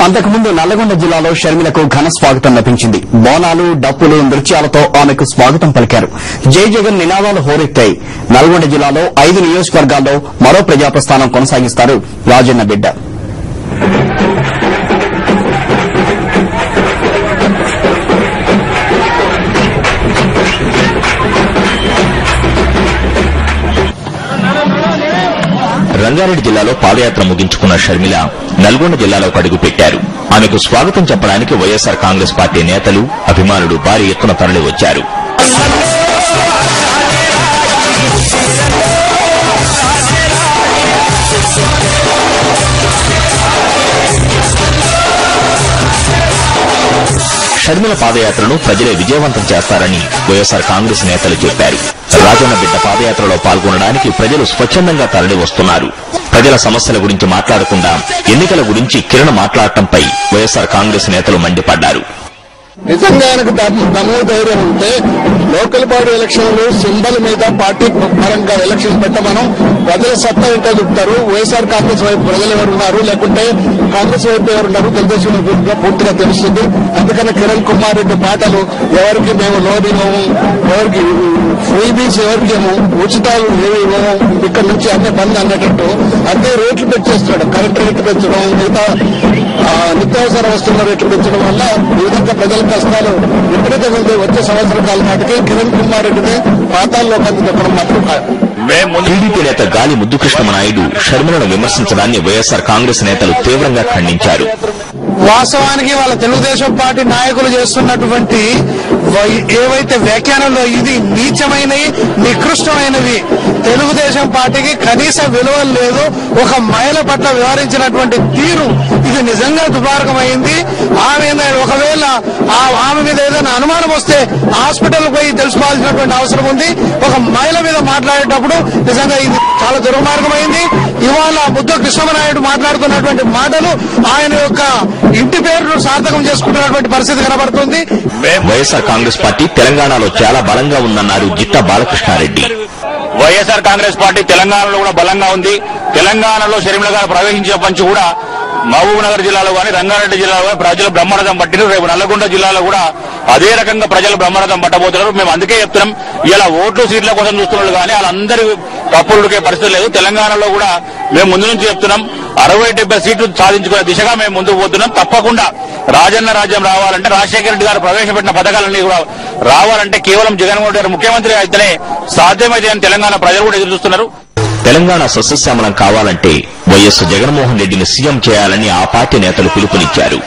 అంతకుముందు నల్లగొండ జిల్లాలో షర్మిలకు ఘన స్వాగతం లభించింది. బోనాలు, డప్పులు, నృత్యాలతో ఆమెకు స్వాగతం పలికారు. జై జగన్ నినాదాలు హోరెత్తాయి. నల్గొండ జిల్లాలో 5 నియోజకవర్గాల్లో మరో ప్రజాప్రస్థానం కొనసాగిస్తారు రాజన్న బిడ్డ. రంగారెడ్డి జిల్లాలో పాదయాత్ర ముగించుకున్న షర్మిల నల్గొండ జిల్లాలోకి అడుగుపెట్టారు. ఆమెకు స్వాగతం చెప్పడానికి వైఎస్సార్ కాంగ్రెస్ పార్టీ నేతలు, అభిమానులు భారీ ఎత్తున తరలివచ్చారు. షర్మిల పాదయాత్రను ప్రజలే విజయవంతం చేస్తారని వైఎస్సార్ కాంగ్రెస్ నేతలు చెప్పారు. రాజన్న బిడ్డ పాదయాత్రలో పాల్గొనడానికి ప్రజలు స్వచ్ఛందంగా తరలి వస్తున్నారు. ప్రజల సమస్యల గురించి మాట్లాడకుండా ఎన్నికల గురించి కిరణ్ మాట్లాడటంపై వైఎస్సార్ కాంగ్రెస్ నేతలు మండిపడ్డారు. నిజంగా ఆయనకు దమ్ము ధైర్యం ఉంటే లోకల్ బాడీ ఎలక్షన్లు సింబల్ మీద పార్టీ పరంగా ఎలక్షన్ పెట్టమనం ప్రజల సత్తా ఏంటో చెప్తారు. వైఎస్ఆర్ కాంగ్రెస్ వైపు ప్రజలు ఎవరున్నారు, లేకుంటే కాంగ్రెస్ వైపు ఎవరున్నారు తెలుగుదేశం పూర్తిగా తెలుస్తుంది. అందుకని కిరణ్ కుమార్ రెడ్డి పాటలు ఎవరికి మేము లోన్ ఇవ్వము, ఎవరికి ఫ్రీబీస్ ఎవరికి ఏమో ఉచితాలు ఏమి ఇవ్వము, ఇక్కడ నుంచి అన్ని బంద్ అన్నట్టు అదే రేట్లు పెంచేస్తాడు. కరెంట్ రేట్లు పెంచడం, మిగతా నిత్యావసర వస్తువుల రేట్లు పెంచడం వల్ల ఈ విధంగా ప్రజల కష్టాలు విపరీత ఉంది. వచ్చే సంవత్సరం కాలం నాటికి కిరణ్ కుమార్ రెడ్డిని పాతాల్లో కంది చెప్పడం మాత్రం కాదు. టీడీపీ నేత గాలి ముద్దుకృష్ణమనాయుడు షర్మిలను విమర్శించడాన్ని వైఎస్సార్ కాంగ్రెస్ నేతలు తీవ్రంగా ఖండించారు. వాస్తవానికి వాళ్ళ తెలుగుదేశం పార్టీ నాయకులు చేస్తున్నటువంటి ఏవైతే వ్యాఖ్యానంలో ఇది నీచమైనవి, నికృష్టమైనవి. తెలుగుదేశం పార్టీకి కనీస విలువలు లేదు. ఒక మహిళ పట్ల వ్యవహరించినటువంటి తీరు ఇది నిజంగా దుర్మార్గమైంది. ఆమె ఒకవేళ ఆమె మీద ఏదైనా అనుమానం వస్తే హాస్పిటల్ పోయి తెలుసుకోవాల్సినటువంటి అవసరం ఉంది. ఒక మహిళ మీద మాట్లాడేటప్పుడు నిజంగా ఇది చాలా దుర్మార్గమైంది. ఇవాళ ముద్దు కృష్ణమనాయుడు మాట్లాడుతున్నటువంటి మాటలు ఆయన యొక్క ఇంటి పేరును సార్థకం చేసుకుంటున్నటువంటి పరిస్థితి కనబడుతుంది. వైఎస్సార్ కాంగ్రెస్ పార్టీ తెలంగాణలో చాలా బలంగా ఉందన్నారు జిట్టా బాలకృష్ణారెడ్డి. వైఎస్ఆర్ కాంగ్రెస్ పార్టీ తెలంగాణలో కూడా బలంగా ఉంది. తెలంగాణలో షర్మిల గారు ప్రవేశించే పంచి కూడా మహబూబ్ నగర్ జిల్లాలో కానీ, రంగారెడ్డి జిల్లాలో కానీ ప్రజలు బ్రహ్మరథం పట్టిన రేపు నల్లగొండ జిల్లాలో కూడా అదే రకంగా ప్రజలు బ్రహ్మరథం పట్టబోతున్నారు. మేము అందుకే చెప్తున్నాం, ఇలా ఓట్లు సీట్ల కోసం చూస్తున్నారు కానీ వాళ్ళందరూ తప్పులుకే పరిస్థితి లేదు. తెలంగాణలో కూడా మేము ముందు నుంచి చెప్తున్నాం, 60-70 సీట్లు సాధించుకునే దిశగా మేము ముందుకు పోతున్నాం. తప్పకుండా రాజన్న రాజ్యం రావాలంటే, రాజశేఖర రెడ్డి గారు ప్రవేశపెట్టిన పథకాలన్నీ కూడా రావాలంటే కేవలం జగన్మోహన్ రెడ్డి ముఖ్యమంత్రి అయితేనే సాధ్యమైతే అని తెలంగాణ ప్రజలు కూడా ఎదురు చూస్తున్నారు. తెలంగాణ సస్యశ్యామలం కావాలంటే వైఎస్ జగన్మోహన్ రెడ్డిని సీఎం చేయాలని ఆ పార్టీ నేతలు పిలుపునిచ్చారు.